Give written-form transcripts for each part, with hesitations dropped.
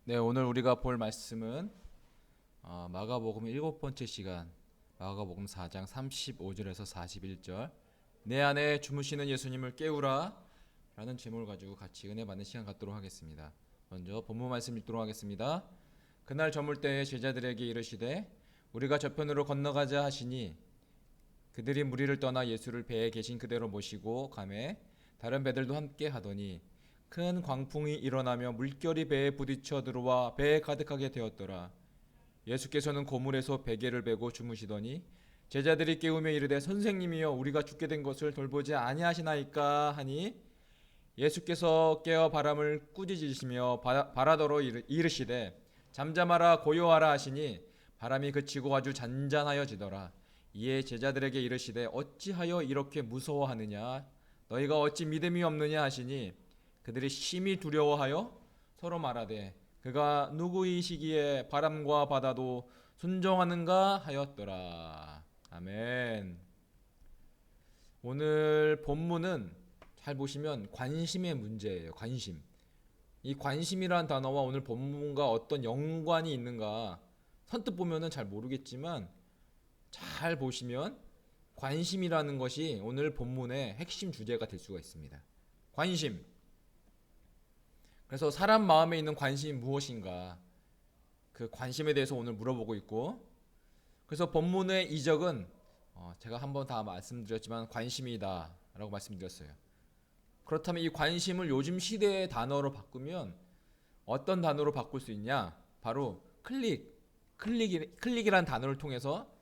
네, 오늘 우리가 볼 말씀은 마가복음 일곱 번째 시간, 마가복음 4장 35절에서 41절. 내 안에 주무시는 예수님을 깨우라 라는 제목을 가지고 같이 은혜 받는 시간 갖도록 하겠습니다. 먼저 본문 말씀 읽도록 하겠습니다. 그날 저물 때에 제자들에게 이르시되 우리가 저편으로 건너가자 하시니 그들이 무리를 떠나 예수를 배에 계신 그대로 모시고 가매 다른 배들도 함께 하더니 큰 광풍이 일어나며 물결이 배에 부딪혀 들어와 배에 가득하게 되었더라. 예수께서는 고물에서 베개를 베고 주무시더니 제자들이 깨우며 이르되 선생님이여 우리가 죽게 된 것을 돌보지 아니하시나이까 하니 예수께서 깨어 바람을 꾸짖으시며 바라더러 이르시되 잠잠하라 고요하라 하시니 바람이 그치고 아주 잔잔하여지더라. 이에 제자들에게 이르시되 어찌하여 이렇게 무서워하느냐 너희가 어찌 믿음이 없느냐 하시니 그들이 심히 두려워하여 서로 말하되 그가 누구이시기에 바람과 바다도 순종하는가 하였더라. 아멘. 오늘 본문은 잘 보시면 관심의 문제예요. 관심. 이 관심이란 단어와 오늘 본문과 어떤 연관이 있는가 선뜻 보면은 잘 모르겠지만 잘 보시면 관심이라는 것이 오늘 본문의 핵심 주제가 될 수가 있습니다. 관심. 그래서 사람 마음에 있는 관심이 무엇인가 그 관심에 대해서 오늘 물어보고 있고, 그래서 본문의 이적은 제가 한번 다 말씀드렸지만 관심이다 라고 말씀드렸어요. 그렇다면 이 관심을 요즘 시대의 단어로 바꾸면 어떤 단어로 바꿀 수 있냐? 바로 클릭이란 단어를 통해서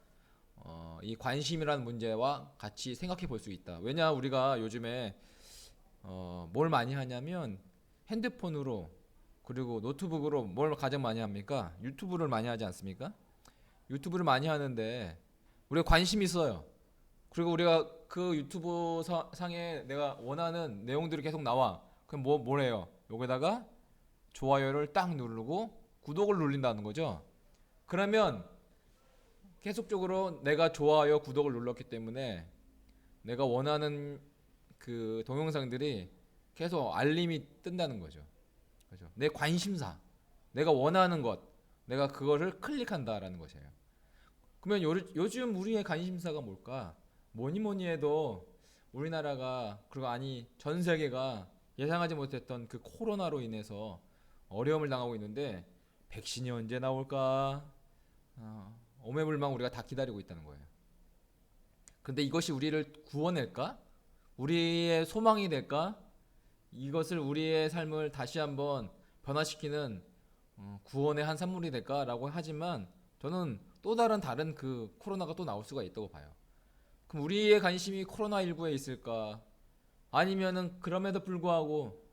이 관심이라는 문제와 같이 생각해 볼 수 있다. 왜냐 우리가 요즘에 뭘 많이 하냐면 핸드폰으로 그리고 노트북으로 뭘 가장 많이 합니까? 유튜브를 많이 하지 않습니까? 유튜브를 많이 하는데 우리가 관심이 있어요. 그리고 우리가 그 유튜브 상에 내가 원하는 내용들이 계속 나와. 그럼 뭐래요? 여기다가 좋아요를 딱 누르고 구독을 눌린다는 거죠. 그러면 계속적으로 내가 좋아요, 구독을 눌렀기 때문에 내가 원하는 그 동영상들이 계속 알림이 뜬다는 거죠. 그죠? 내 관심사, 내가 원하는 것, 내가 그거를 클릭한다라는 것이에요. 그러면 요즘 우리의 관심사가 뭘까? 뭐니 뭐니 해도 우리나라가 그리고 아니 전 세계가 예상하지 못했던 그 코로나로 인해서 어려움을 당하고 있는데 백신이 언제 나올까? 오매불망 우리가 다 기다리고 있다는 거예요. 근데 이것이 우리를 구원할까? 우리의 소망이 될까? 이것을 우리의 삶을 다시 한번 변화시키는 구원의 한 산물이 될까라고 하지만 저는 또 다른 그 코로나가 또 나올 수가 있다고 봐요. 그럼 우리의 관심이 코로나19에 있을까? 아니면은 그럼에도 불구하고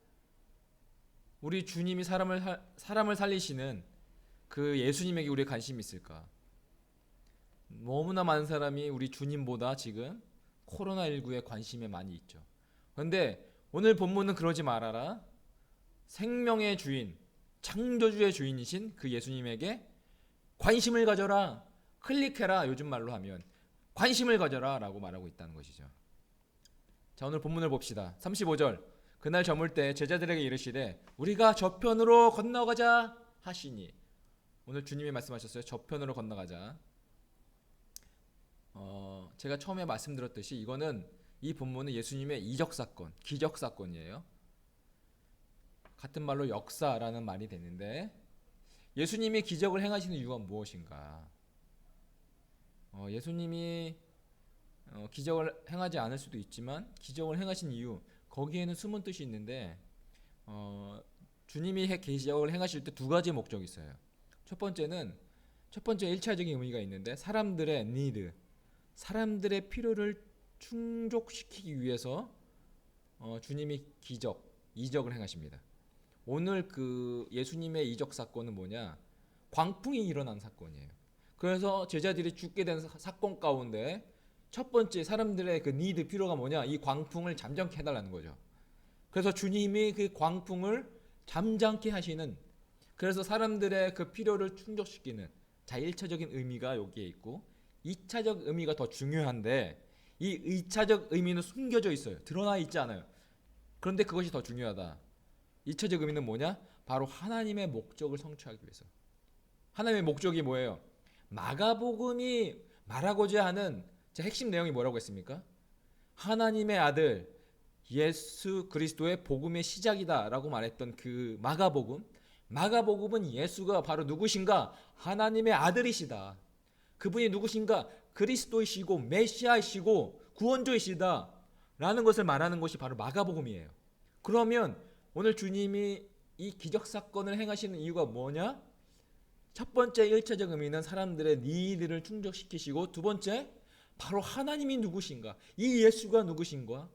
우리 주님이 사람을 살리시는 그 예수님에게 우리의 관심이 있을까? 너무나 많은 사람이 우리 주님보다 지금 코로나19에 관심이 많이 있죠. 그런데 오늘 본문은 그러지 말아라. 생명의 주인, 창조주의 주인이신 그 예수님에게 관심을 가져라. 클릭해라. 요즘 말로 하면 관심을 가져라 라고 말하고 있다는 것이죠. 자, 오늘 본문을 봅시다. 35절. 그날 저물 때 제자들에게 이르시되 우리가 저편으로 건너가자 하시니. 오늘 주님이 말씀하셨어요. 저편으로 건너가자. 제가 처음에 말씀드렸듯이 이거는 이 본문은 예수님의 이적 사건, 기적 사건이에요. 같은 말로 역사라는 말이 되는데 예수님이 기적을 행하시는 이유가 무엇인가? 예수님이 기적을 행하지 않을 수도 있지만 기적을 행하신 이유 거기에는 숨은 뜻이 있는데 주님이 기적을 행하실 때 두 가지 목적이 있어요. 첫 번째 1차적인 의미가 있는데 사람들의 니드, 사람들의 필요를 충족시키기 위해서 주님이 이적을 행하십니다. 오늘 그 예수님의 이적 사건은 뭐냐? 광풍이 일어난 사건이에요. 그래서 제자들이 죽게 된 사건 가운데 첫 번째 사람들의 그 니드 필요가 뭐냐? 이 광풍을 잠잠케 해달라는 거죠. 그래서 주님이 그 광풍을 잠잠케 하시는, 그래서 사람들의 그 필요를 충족시키는 자 1차적인 의미가 여기에 있고 2차적 의미가 더 중요한데 이 2차적 의미는 숨겨져 있어요. 드러나 있지 않아요. 그런데 그것이 더 중요하다. 2차적 의미는 뭐냐? 바로 하나님의 목적을 성취하기 위해서. 하나님의 목적이 뭐예요? 마가복음이 말하고자 하는 제 핵심 내용이 뭐라고 했습니까? 하나님의 아들 예수 그리스도의 복음의 시작이다라고 말했던 그 마가복음은 예수가 바로 누구신가? 하나님의 아들이시다. 그분이 누구신가? 그리스도이시고 메시아이시고 구원주이시다 라는 것을 말하는 것이 바로 마가복음이에요. 그러면 오늘 주님이 이 기적사건을 행하시는 이유가 뭐냐? 첫 번째 1차적 의미는 사람들의 니드를 충족시키시고, 두 번째 바로 하나님이 누구신가, 이 예수가 누구신가,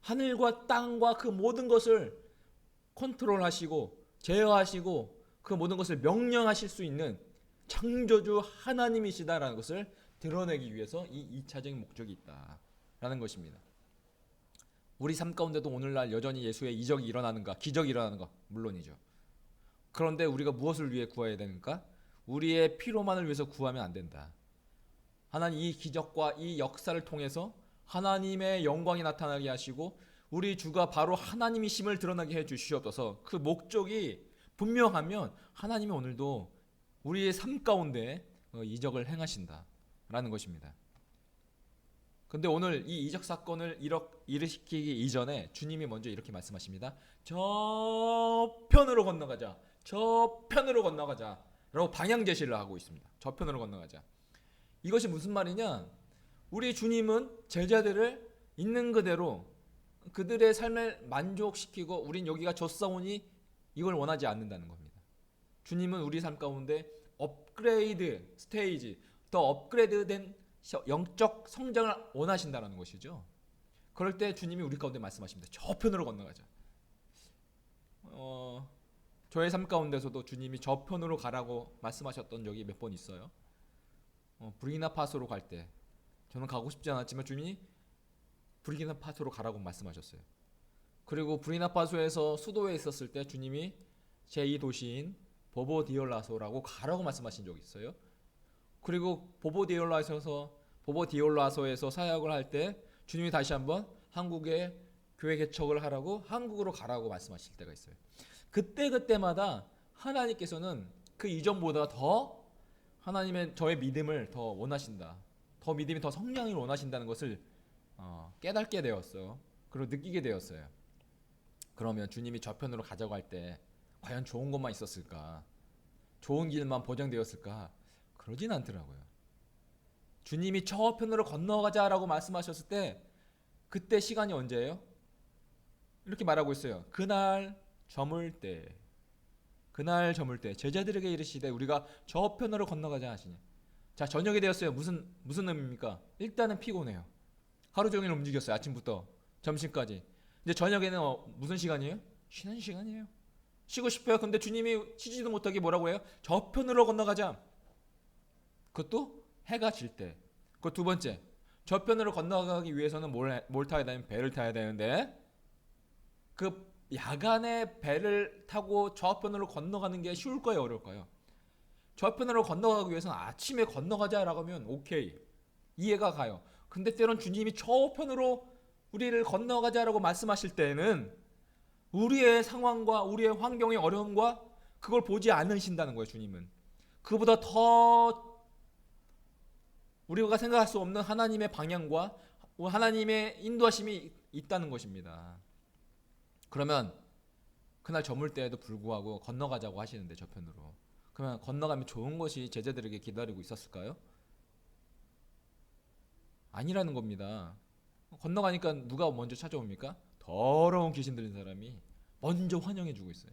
하늘과 땅과 그 모든 것을 컨트롤하시고 제어하시고 그 모든 것을 명령하실 수 있는 창조주 하나님이시다라는 것을 드러내기 위해서 이 2차적인 목적이 있다라는 것입니다. 우리 삶 가운데도 오늘날 여전히 예수의 이적이 일어나는가, 기적이 일어나는가? 물론이죠. 그런데 우리가 무엇을 위해 구해야 되는가? 우리의 피로만을 위해서 구하면 안 된다. 하나님 이 기적과 이 역사를 통해서 하나님의 영광이 나타나게 하시고 우리 주가 바로 하나님이심을 드러나게 해 주시옵소서. 그 목적이 분명하면 하나님이 오늘도 우리의 삶 가운데 이적을 행하신다라는 것입니다. 근데 오늘 이 이적 사건을 일으키기 이전에 주님이 먼저 이렇게 말씀하십니다. 저편으로 건너가자. 저편으로 건너가자. 라고 방향 제시를 하고 있습니다. 저편으로 건너가자. 이것이 무슨 말이냐? 우리 주님은 제자들을 있는 그대로 그들의 삶을 만족시키고 우린 여기가 좋사오니 이걸 원하지 않는다는 겁니다. 주님은 우리 삶 가운데 업그레이드 스테이지, 더 업그레이드된 영적 성장을 원하신다는 것이죠. 그럴 때 주님이 우리 가운데 말씀하십니다. 저편으로 건너가자. 저의 삶 가운데서도 주님이 저편으로 가라고 말씀하셨던 적이 몇 번 있어요. 부르키나파소로 갈 때 저는 가고 싶지 않았지만 주님이 부르키나파소로 가라고 말씀하셨어요. 그리고 부르키나파소에서 수도에 있었을 때 주님이 제2도시인 보보디올라소라고 가라고 말씀하신 적이 있어요. 그리고 보보디올라소에서 사역을 할 때 주님이 다시 한번 한국에 교회 개척을 하라고 한국으로 가라고 말씀하실 때가 있어요. 그때마다 하나님께서는 그 이전보다 더 하나님의 저의 믿음을 더 원하신다. 더 믿음이 더 성량을 원하신다는 것을 깨닫게 되었어요. 그리고 느끼게 되었어요. 그러면 주님이 저편으로 가자고 할 때 과연 좋은 것만 있었을까? 좋은 길만 보장되었을까? 그러진 않더라고요. 주님이 저편으로 건너가자라고 말씀하셨을 때 그때 시간이 언제예요? 이렇게 말하고 있어요. 그날 저물 때 제자들에게 이르시되 우리가 저편으로 건너가자 하시니. 자, 저녁이 되었어요. 무슨 의미입니까? 일단은 피곤해요. 하루 종일 움직였어요. 아침부터 점심까지. 이제 저녁에는 무슨 시간이에요? 쉬는 시간이에요. 쉬고 싶어요. 근데 주님이 쉬지도 못하게 뭐라고 해요? 저편으로 건너가자. 그것도 해가 질 때. 그 두 번째, 저편으로 건너가기 위해서는 뭘 타야 되냐면 배를 타야 되는데 그 야간에 배를 타고 저편으로 건너가는 게 쉬울까요? 어려울까요? 저편으로 건너가기 위해서는 아침에 건너가자라고 하면 오케이, 이해가 가요. 근데 때론 주님이 저편으로 우리를 건너가자라고 말씀하실 때는 우리의 상황과 우리의 환경의 어려움과 그걸 보지 않으신다는 거예요. 주님은 그보다 더 우리가 생각할 수 없는 하나님의 방향과 하나님의 인도하심이 있다는 것입니다. 그러면 그날 저물 때에도 불구하고 건너가자고 하시는데 저편으로, 그러면 건너가면 좋은 것이 제자들에게 기다리고 있었을까요? 아니라는 겁니다. 건너가니까 누가 먼저 찾아옵니까? 더러운 귀신 들린 사람이 먼저 환영해주고 있어요.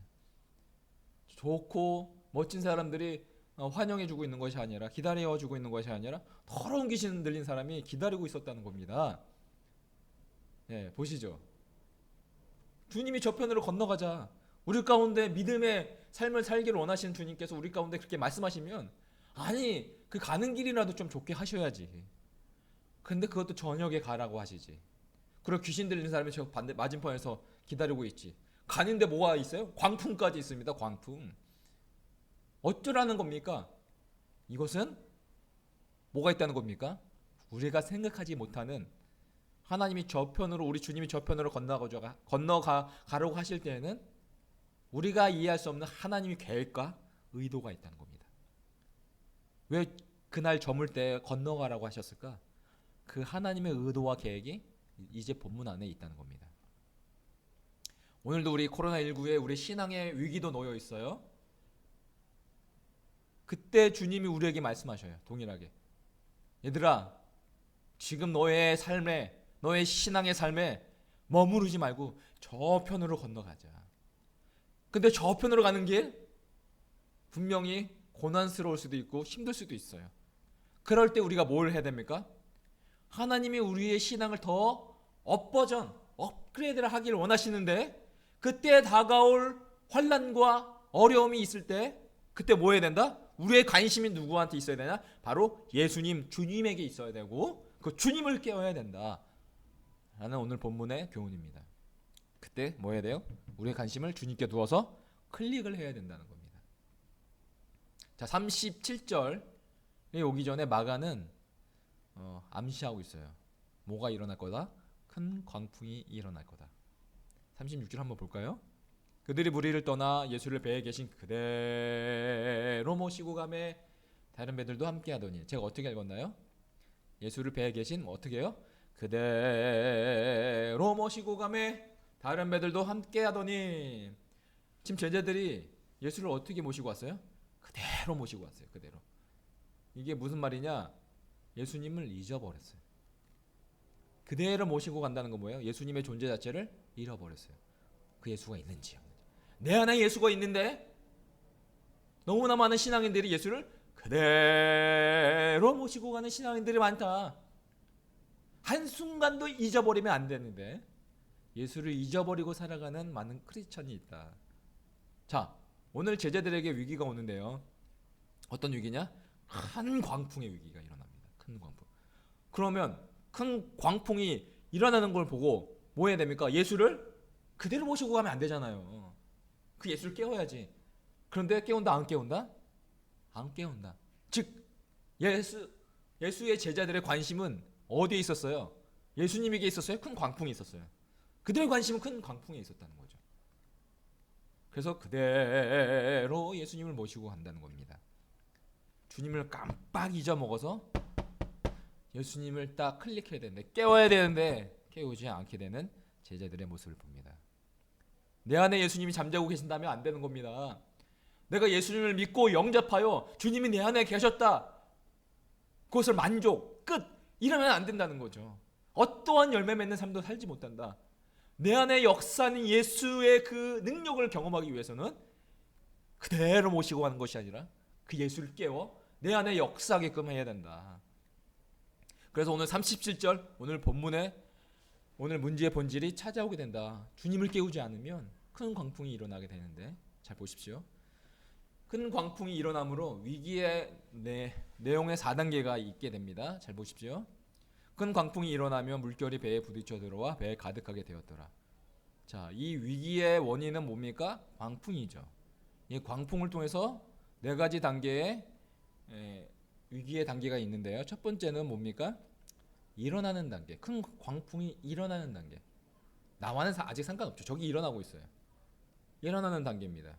좋고 멋진 사람들이 환영해주고 있는 것이 아니라, 기다려주고 있는 것이 아니라 더러운 귀신 들린 사람이 기다리고 있었다는 겁니다. 예, 보시죠. 주님이 저편으로 건너가자, 우리 가운데 믿음의 삶을 살기를 원하시는 주님께서 우리 가운데 그렇게 말씀하시면, 아니 그 가는 길이라도 좀 좋게 하셔야지. 근데 그것도 저녁에 가라고 하시지. 그리고 귀신 들린 사람이 저 반대 맞은편에서 기다리고 있지. 가는데 뭐가 있어요? 광풍까지 있습니다. 광풍. 어쩌라는 겁니까? 이것은 뭐가 있다는 겁니까? 우리가 생각하지 못하는, 하나님이 저편으로, 우리 주님이 저편으로 건너가라고 하실 때에는 우리가 이해할 수 없는 하나님의 계획과 의도가 있다는 겁니다. 왜 그날 저물 때 건너가라고 하셨을까? 그 하나님의 의도와 계획이 이제 본문 안에 있다는 겁니다. 오늘도 우리 코로나19에 우리 신앙의 위기도 놓여 있어요. 그때 주님이 우리에게 말씀하셔요. 동일하게. 얘들아, 지금 너의 삶에, 너의 신앙의 삶에 머무르지 말고 저편으로 건너가자. 근데 저편으로 가는 길 분명히 고난스러울 수도 있고 힘들 수도 있어요. 그럴 때 우리가 뭘 해야 됩니까? 하나님이 우리의 신앙을 더 업버전, 업그레이드를 하기를 원하시는데 그때 다가올 환난과 어려움이 있을 때 그때 뭐 해야 된다? 우리의 관심이 누구한테 있어야 되냐? 바로 예수님, 주님에게 있어야 되고 그 주님을 깨워야 된다 라는 오늘 본문의 교훈입니다. 그때 뭐 해야 돼요? 우리의 관심을 주님께 두어서 클릭을 해야 된다는 겁니다. 자, 37절에 오기 전에 마가는 암시하고 있어요. 뭐가 일어날 거다? 큰 광풍이 일어날 거다. 36절 한번 볼까요? 그들이 무리를 떠나 예수를 배에 계신 그대로 모시고 가매 다른 배들도 함께 하더니. 제가 어떻게 읽었나요? 예수를 배에 계신 어떻게 해요? 그대로 모시고 가매 다른 배들도 함께 하더니. 지금 제자들이 예수를 어떻게 모시고 왔어요? 그대로 모시고 왔어요. 그대로. 이게 무슨 말이냐? 예수님을 잊어버렸어요. 그대로 모시고 간다는 건 뭐예요? 예수님의 존재 자체를 잃어버렸어요. 그 예수가 있는지 없는지. 내 안에 예수가 있는데 너무나 많은 신앙인들이 예수를 그대로 모시고 가는 신앙인들이 많다. 한순간도 잊어버리면 안 되는데 예수를 잊어버리고 살아가는 많은 크리스천이 있다. 자, 오늘 제자들에게 위기가 오는데요. 어떤 위기냐? 큰 광풍의 위기가 일어납니다. 큰 광풍. 그러면 큰 광풍이 일어나는 걸 보고 뭐 해야 됩니까? 예수를 그대로 모시고 가면 안 되잖아요. 그 예수를 깨워야지. 그런데 깨운다 안 깨운다? 안 깨운다. 즉 예수의 제자들의 관심은 어디에 있었어요? 예수님에게 있었어요? 큰 광풍이 있었어요. 그들의 관심은 큰 광풍에 있었다는 거죠. 그래서 그대로 예수님을 모시고 간다는 겁니다. 주님을 깜빡 잊어먹어서 예수님을 딱 클릭해야 되는데 깨워야 되는데 깨우지 않게 되는 제자들의 모습을 봅니다. 내 안에 예수님이 잠자고 계신다면 안 되는 겁니다. 내가 예수님을 믿고 영접하여 주님이 내 안에 계셨다. 그것을 만족, 끝 이러면 안 된다는 거죠. 어떠한 열매 맺는 삶도 살지 못한다. 내 안에 역사는 예수의 그 능력을 경험하기 위해서는 그대로 모시고 가는 것이 아니라 그 예수를 깨워 내 안에 역사하게끔 해야 된다. 그래서 오늘 37절 오늘 본문에 오늘 문제의 본질이 찾아오게 된다. 주님을 깨우지 않으면 큰 광풍이 일어나게 되는데 잘 보십시오. 큰 광풍이 일어나므로 위기의 내용의 4단계가 있게 됩니다. 잘 보십시오. 큰 광풍이 일어나면 물결이 배에 부딪혀 들어와 배에 가득하게 되었더라. 자, 이 위기의 원인은 뭡니까? 광풍이죠. 이 광풍을 통해서 네 가지 단계의 위기의 단계가 있는데요. 첫 번째는 뭡니까? 일어나는 단계. 큰 광풍이 일어나는 단계. 나와는 아직 상관없죠. 저기 일어나고 있어요. 일어나는 단계입니다.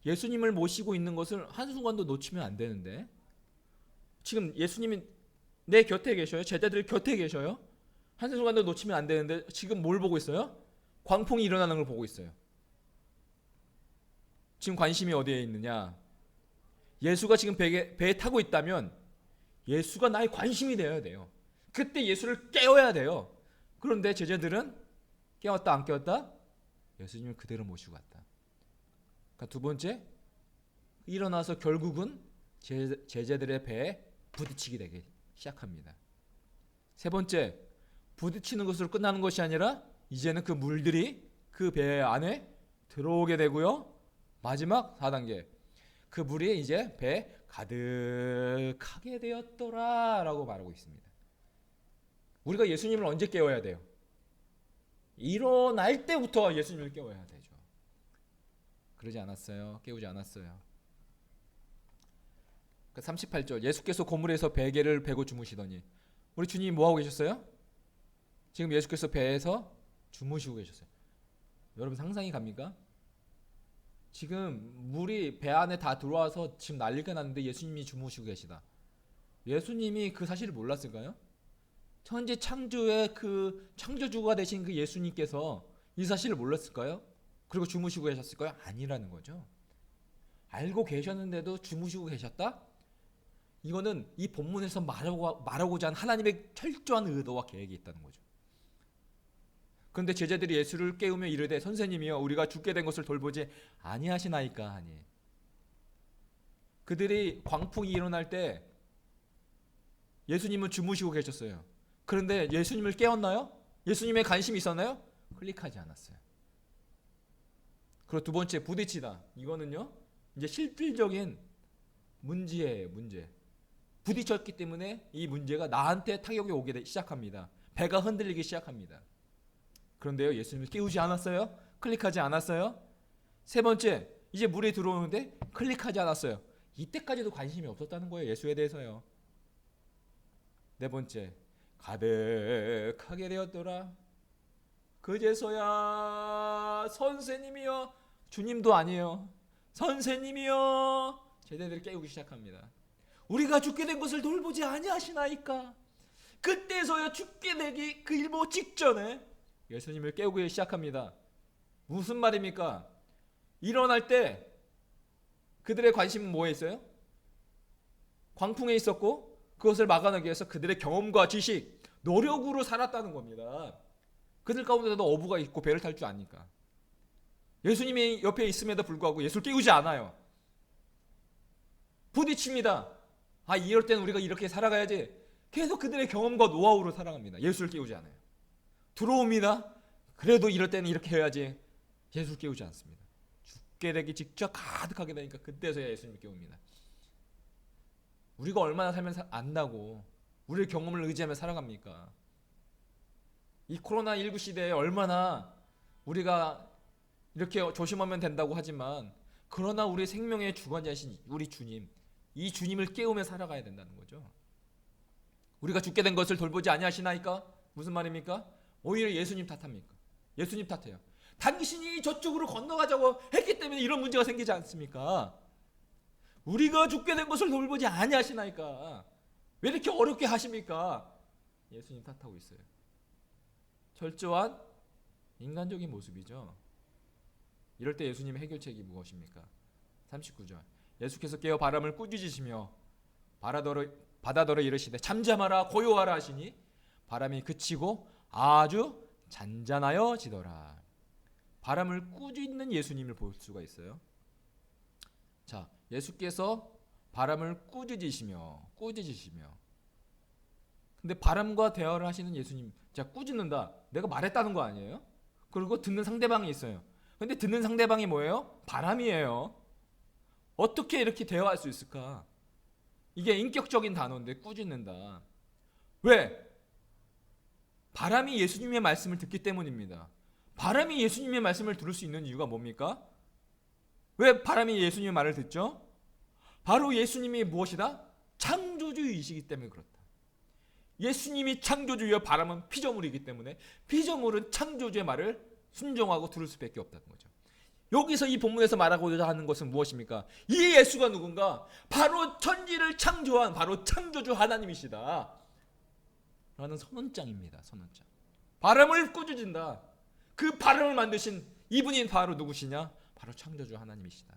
예수님을 모시고 있는 것을 한순간도 놓치면 안 되는데 지금 예수님이 내 곁에 계셔요. 제자들 곁에 계셔요. 한순간도 놓치면 안 되는데 지금 뭘 보고 있어요? 광풍이 일어나는 걸 보고 있어요. 지금 관심이 어디에 있느냐? 예수가 지금 배에 타고 있다면 예수가 나의 관심이 되어야 돼요. 그때 예수를 깨워야 돼요. 그런데 제자들은 깨웠다 안 깨웠다? 예수님을 그대로 모시고 갔다. 그러니까 두 번째, 일어나서 결국은 제자들의 배에 부딪히게 되기 시작합니다. 세 번째, 부딪히는 것으로 끝나는 것이 아니라 이제는 그 물들이 그 배 안에 들어오게 되고요. 마지막 4단계, 그 물이 이제 배에 가득하게 되었더라 라고 말하고 있습니다. 우리가 예수님을 언제 깨워야 돼요? 일어날 때부터 예수님을 깨워야 되죠. 그러지 않았어요. 깨우지 않았어요. 38절, 예수께서 고물에서 베개를 베고 주무시더니. 우리 주님이 뭐하고 계셨어요? 지금 예수께서 배에서 주무시고 계셨어요. 여러분 상상이 갑니까? 지금 물이 배 안에 다 들어와서 지금 난리가 났는데 예수님이 주무시고 계시다. 예수님이 그 사실을 몰랐을까요? 천지 창조의 그 창조주가 되신 그 예수님께서 이 사실을 몰랐을까요? 그리고 주무시고 계셨을까요? 아니라는 거죠. 알고 계셨는데도 주무시고 계셨다? 이거는 이 본문에서 말하고자 한 하나님의 철저한 의도와 계획이 있다는 거죠. 그런데 제자들이 예수를 깨우며 이르되 선생님이여 우리가 죽게 된 것을 돌보지 아니하시나이까 하니, 그들이 광풍이 일어날 때 예수님은 주무시고 계셨어요. 그런데 예수님을 깨웠나요? 예수님의 관심이 있었나요? 클릭하지 않았어요. 그리고 두 번째, 부딪히다. 이거는요 이제 실질적인 문제예요. 문제. 부딪혔기 때문에 이 문제가 나한테 타격이 오게 시작합니다. 배가 흔들리기 시작합니다. 그런데요 예수님을 깨우지 않았어요. 클릭하지 않았어요. 세 번째, 이제 물에 들어오는데 클릭하지 않았어요. 이때까지도 관심이 없었다는 거예요. 예수에 대해서요. 네 번째, 가득하게 되었더라. 그제서야 선생님이여, 주님도 아니에요, 선생님이여, 제자들을 깨우기 시작합니다. 우리가 죽게 된 것을 돌보지 아니하시나이까. 그때서야 죽게 되기 그 일보 직전에 예수님을 깨우기 시작합니다. 무슨 말입니까? 일어날 때 그들의 관심은 뭐에 있어요? 광풍에 있었고, 그것을 막아내기 위해서 그들의 경험과 지식, 노력으로 살았다는 겁니다. 그들 가운데도 어부가 있고 배를 탈 줄 아니까. 예수님이 옆에 있음에도 불구하고 예수를 깨우지 않아요. 부딪힙니다. 아, 이럴 때는 우리가 이렇게 살아가야지. 계속 그들의 경험과 노하우로 살아갑니다. 예수를 깨우지 않아요. 들어옵니다. 그래도 이럴 때는 이렇게 해야지. 예수를 깨우지 않습니다. 죽게 되기 직접 가득하게 되니까 그때서야 예수님을 깨웁니다. 우리가 얼마나 살면 안다고 우리의 경험을 의지하며 살아갑니까? 이 코로나19 시대에 얼마나 우리가 이렇게 조심하면 된다고 하지만, 그러나 우리 생명의 주관자이신 우리 주님, 이 주님을 깨우며 살아가야 된다는 거죠. 우리가 죽게 된 것을 돌보지 아니하시나이까? 무슨 말입니까? 오히려 예수님 탓합니까? 예수님 탓해요. 당신이 저쪽으로 건너가자고 했기 때문에 이런 문제가 생기지 않습니까? 우리가 죽게 된 것을 돌보지 아니하시나이까? 왜 이렇게 어렵게 하십니까? 예수님 탓하고 있어요. 철저한 인간적인 모습이죠. 이럴 때 예수님의 해결책이 무엇입니까? 39절, 예수께서 깨어 바람을 꾸짖으시며 바다더러 이르시되 잠잠하라 고요하라 하시니 바람이 그치고 아주 잔잔하여지더라. 바람을 꾸짖는 예수님을 볼 수가 있어요. 자, 예수께서 바람을 꾸짖으시며 근데 바람과 대화를 하시는 예수님, 자, 꾸짖는다, 내가 말했다는 거 아니에요? 그리고 듣는 상대방이 있어요. 근데 듣는 상대방이 뭐예요? 바람이에요. 어떻게 이렇게 대화할 수 있을까? 이게 인격적인 단어인데, 꾸짖는다. 왜? 바람이 예수님의 말씀을 듣기 때문입니다. 바람이 예수님의 말씀을 들을 수 있는 이유가 뭡니까? 왜 바람이 예수님의 말을 듣죠? 바로 예수님이 무엇이다? 창조주이시기 때문에 그렇다. 예수님이 창조주여 바람은 피조물이기 때문에 피조물은 창조주의 말을 순종하고 들을 수밖에 없다는 거죠. 여기서 이 본문에서 말하고자 하는 것은 무엇입니까? 이 예수가 누군가? 바로 천지를 창조한 바로 창조주 하나님이시다 라는 선언장입니다. 선언장. 바람을 꾸짖는다. 그 바람을 만드신 이분이 바로 누구시냐? 바로 창조주 하나님이시다.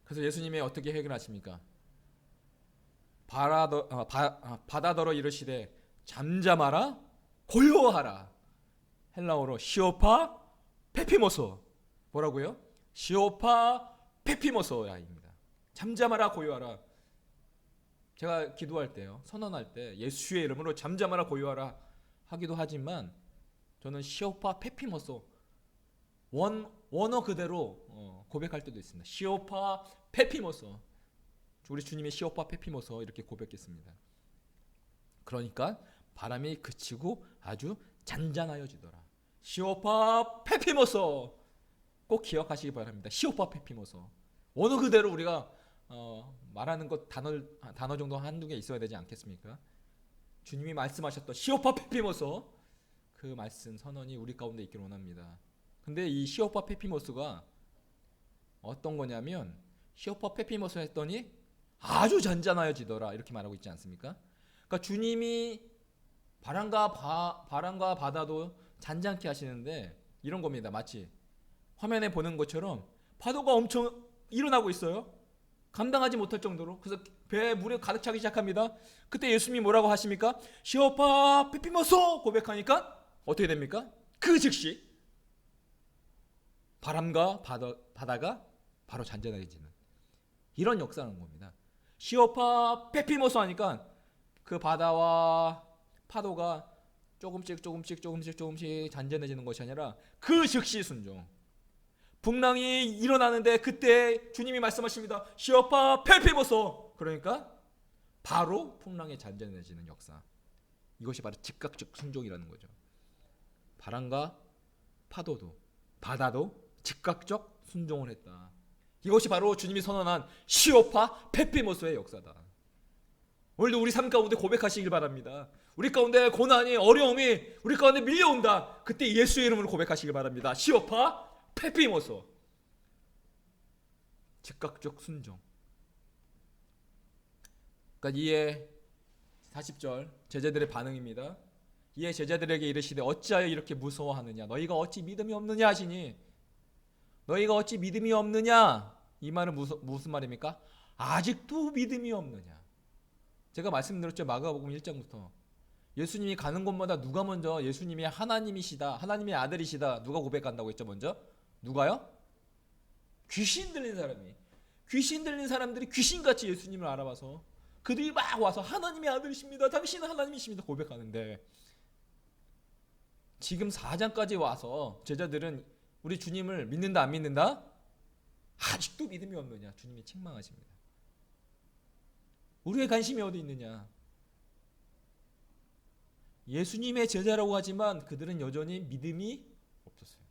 그래서 예수님이 어떻게 해결하십니까? 바다더러 이르시되 잠잠하라 고요하라. 헬라어로 시오파 페피모소. 뭐라고요? 시오파 페피모소야입니다. 잠잠하라 고요하라. 제가 기도할 때요, 선언할 때 예수의 이름으로 잠잠하라 고요하라 하기도 하지만, 저는 시오파 페피모소 원어 그대로 고백할 때도 있습니다. 시오파 페피모소. 우리 주님의 시오파 페피모소 이렇게 고백했습니다. 그러니까 바람이 그치고 아주 잔잔하여지더라. 시오파 페피모소 꼭 기억하시기 바랍니다. 시오파 페피모소. 원어 그대로 우리가 말하는 것 단어 정도 한두 개 있어야 되지 않겠습니까? 주님이 말씀하셨던 시오파 페피모소, 그 말씀 선언이 우리 가운데 있기를 원합니다. 근데 이 시오파 페피모스가 어떤 거냐면 시오파 페피모스 했더니 아주 잔잔하여지더라 이렇게 말하고 있지 않습니까? 그러니까 주님이 바람과 바다도 잔잔케 하시는데 이런 겁니다. 마치 화면에 보는 것처럼 파도가 엄청 일어나고 있어요. 감당하지 못할 정도로. 그래서 배에 물이 가득 차기 시작합니다. 그때 예수님이 뭐라고 하십니까? 시오파 페피모소 고백하니까 어떻게 됩니까? 그 즉시 바람과 바다가 바로 잔잔해지는 이런 역사는 겁니다. 시오파 페피모소 하니까 그 바다와 파도가 조금씩 잔잔해지는 것이 아니라 그 즉시 순종. 풍랑이 일어나는데 그때 주님이 말씀하십니다. 시오파 페피모소. 그러니까 바로 풍랑이 잔잔해지는 역사. 이것이 바로 즉각적 순종이라는 거죠. 바람과 파도도 바다도 즉각적 순종을 했다. 이것이 바로 주님이 선언한 시오파 페피모소의 역사다. 오늘도 우리 삶 가운데 고백하시길 바랍니다. 우리 가운데 고난이 어려움이 우리 가운데 밀려온다. 그때 예수의 이름으로 고백하시길 바랍니다. 시오파 페피모소. 즉각적 순종. 그러니까 이에 40절 제자들의 반응입니다. 이에 제자들에게 이르시되 어찌하여 이렇게 무서워하느냐 너희가 어찌 믿음이 없느냐 하시니 너희가 어찌 믿음이 없느냐 이 말은 무슨 말입니까? 아직도 믿음이 없느냐. 제가 말씀드렸죠. 마가복음 1장부터 예수님이 가는 곳마다 누가 먼저 예수님이 하나님이시다 하나님의 아들이시다 누가 고백한다고 했죠? 먼저 누가요? 귀신 들린 사람이. 귀신 들린 사람들이 귀신같이 예수님을 알아봐서 그들이 막 와서 하나님의 아들이십니다 당신은 하나님이십니다 고백하는데 지금 4장까지 와서 제자들은 우리 주님을 믿는다 안 믿는다? 아직도 믿음이 없느냐 주님이 책망하십니다. 우리의 관심이 어디 있느냐. 예수님의 제자라고 하지만 그들은 여전히 믿음이 없었어요.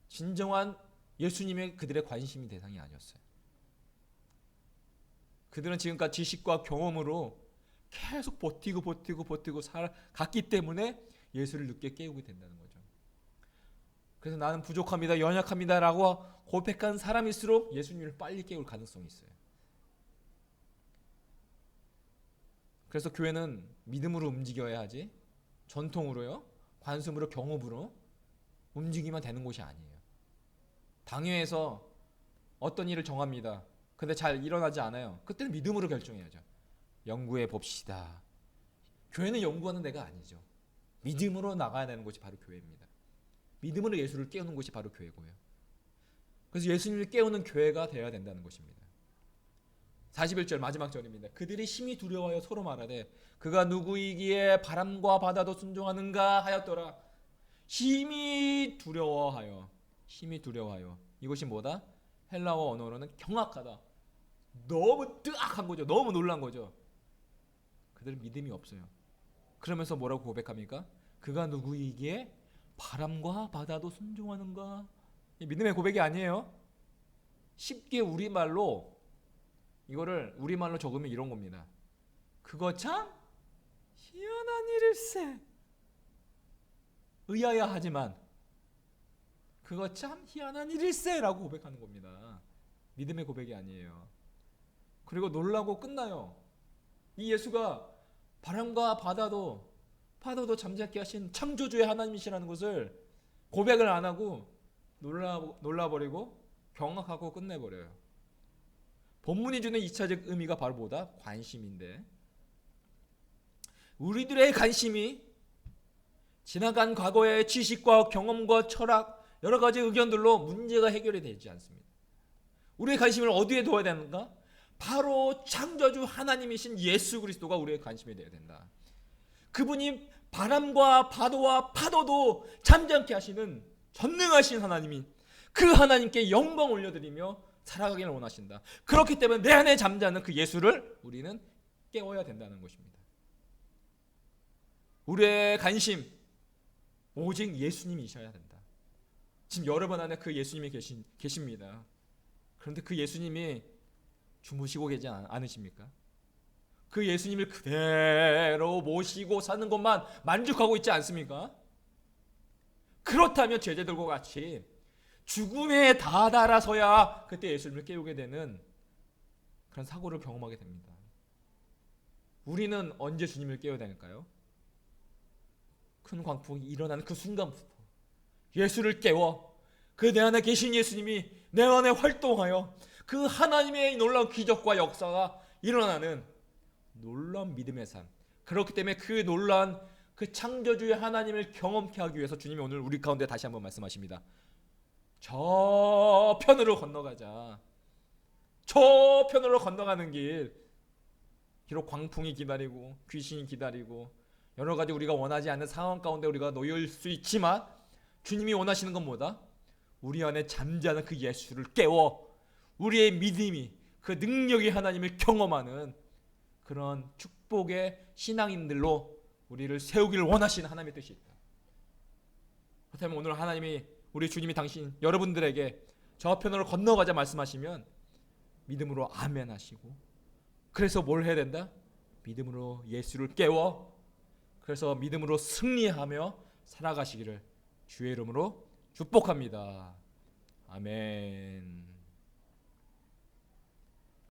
진정한 예수님의 그들의 관심이 대상이 아니었어요. 그들은 지금까지 지식과 경험으로 계속 버티고 살아갔기 때문에 예수를 늦게 깨우게 된다는 거죠. 그래서 나는 부족합니다 연약합니다 라고 고백한 사람일수록 예수님을 빨리 깨울 가능성이 있어요. 그래서 교회는 믿음으로 움직여야 하지 전통으로요 관습으로 경험으로 움직이면 되는 곳이 아니에요. 당회에서 어떤 일을 정합니다. 근데 잘 일어나지 않아요. 그때는 믿음으로 결정해야죠. 연구해 봅시다. 교회는 연구하는 데가 아니죠. 믿음으로 나가야 되는 곳이 바로 교회입니다. 믿음으로 예수를 깨우는 곳이 바로 교회고요. 그래서 예수님을 깨우는 교회가 되어야 된다는 것입니다. 41절 마지막 절입니다. 그들이 심히 두려워하여 서로 말하되 그가 누구이기에 바람과 바다도 순종하는가 하였더라. 심히 두려워하여 이것이 뭐다? 헬라어 언어로는 경악하다. 너무 뜨악한 거죠. 너무 놀란 거죠. 그들은 믿음이 없어요. 그러면서 뭐라고 고백합니까? 그가 누구이기에 바람과 바다도 순종하는가? 믿음의 고백이 아니에요. 쉽게 이거를 우리말로 적으면 이런 겁니다. 그거 참 희한한 일일세. 의아야 하지만 그거 참 희한한 일일세 라고 고백하는 겁니다. 믿음의 고백이 아니에요. 그리고 놀라고 끝나요. 이 예수가 바람과 파도도 잠잠케 하신 창조주의 하나님이시라는 것을 고백을 안 하고 놀라버리고 경악하고 끝내버려요. 본문이 주는 2차적 의미가 바로 뭐다? 관심인데 우리들의 관심이 지나간 과거의 지식과 경험과 철학 여러 가지 의견들로 문제가 해결이 되지 않습니다. 우리의 관심을 어디에 둬야 되는가? 바로 창조주 하나님이신 예수 그리스도가 우리의 관심이 되어야 된다. 그분이 바람과 파도와 파도도 잠잠케 하시는 전능하신 하나님이 그 하나님께 영광 올려드리며 살아가기를 원하신다. 그렇기 때문에 내 안에 잠자는 그 예수를 우리는 깨워야 된다는 것입니다. 우리의 관심 오직 예수님이셔야 된다. 지금 여러분 안에 그 예수님이 계십니다. 그런데 그 예수님이 주무시고 계지 않으십니까? 그 예수님을 그대로 모시고 사는 것만 만족하고 있지 않습니까? 그렇다면 제자들과 같이 죽음에 다다라서야 그때 예수님을 깨우게 되는 그런 사고를 경험하게 됩니다. 우리는 언제 주님을 깨워야 되니까요? 큰 광풍이 일어나는 그 순간부터 예수를 깨워 그 내 안에 계신 예수님이 내 안에 활동하여 그 하나님의 놀라운 기적과 역사가 일어나는 놀라운 믿음의 삶. 그렇기 때문에 그 놀라운 그 창조주의 하나님을 경험케 하기 위해서 주님이 오늘 우리 가운데 다시 한번 말씀하십니다. 저 편으로 건너가자. 저 편으로 건너가는 길, 비록 광풍이 기다리고 귀신이 기다리고 여러 가지 우리가 원하지 않는 상황 가운데 우리가 놓일 수 있지만 주님이 원하시는 건 뭐다? 우리 안에 잠자는 그 예수를 깨워 우리의 믿음이 그 능력의 하나님을 경험하는 그런 축복의 신앙인들로 우리를 세우기를 원하시는 하나님의 뜻이 있다. 그렇다면 오늘 하나님이 우리 주님이 당신 여러분들에게 저 편으로 건너가자 말씀하시면 믿음으로 아멘 하시고, 그래서 뭘 해야 된다? 믿음으로 예수를 깨워 그래서 믿음으로 승리하며 살아가시기를 주의 이름으로 축복합니다. 아멘.